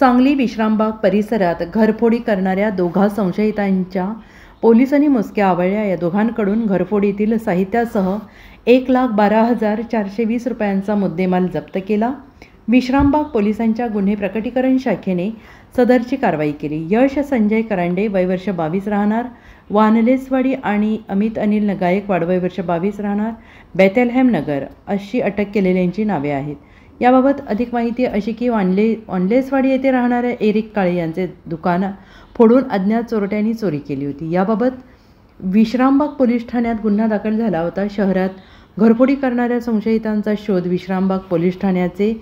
सांगली विश्रामबाग परिसरात घरफोडी करणाऱ्या दोघा संशयितांच्या पोलिसांनी मुसक्या आवळल्या। या दोघांकडून घरफोडीतील साहित्यासह 1,12,420 रुपयांचा मुद्देमाल जप्त केला। विश्रामबाग पोलिसांच्या गुन्हे प्रकटीकरण शाखेने सदरची कारवाई केली। यश संजय करांडे वय वर्ष 22 राहणार वानलेसवाडी आणि अमित अनिल गायकवाड वय वर्ष 22 राहणार बेथलहेम नगर अशी अटक केलेल्यांची नावे आहेत। याबाबत अधिक माहिती अशी की वानलेसवाडी येथे राहणाऱ्या एरिक काळे यांचे दुकान फोडून अज्ञात चोरट्यांनी चोरी केली होती। याबाबत विश्रामबाग पोलीस ठाण्यात गुन्हा दाखल झाला होता। शहरात घरफोडी करणाऱ्या संशयितांचा शोध विश्रामबाग पोलीस ठाण्याचे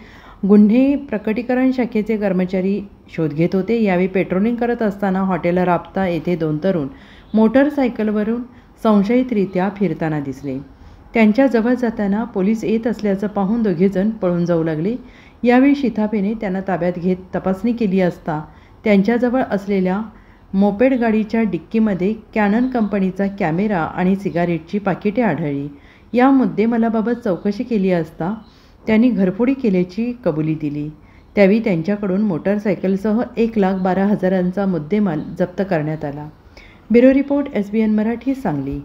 गुन्हे प्रकटीकरण शाखेचे कर्मचारी शोध घेत होते। यावेळी पेट्रोलिंग करत असताना हॉटेल राबता येथे दोन तरुण मोटरसायकलवरून संशयितरित्या फिरताना दिसले। त्यांच्या जवळ जाताना पोलीस येत असल्याचं पाहून दोघेजण पळून जाऊ लागले। यावेळी शिताफेने त्यांना ताब्यात घेत तपासणी केली असता त्यांच्याजवळ असलेल्या मोपेड गाडीच्या डिक्कीमध्ये कॅनन कंपनीचा कॅमेरा आणि सिगारेटची पाकिटे आढळली। या मुद्देमालाबाबत चौकशी केली असता त्यांनी घरफोडी केल्याची कबुली दिली। त्यावेळी त्यांच्याकडून मोटरसायकलसह 1,12,000चा मुद्देमाल जप्त करण्यात आला। Bureau report SBN Marathi Sangli.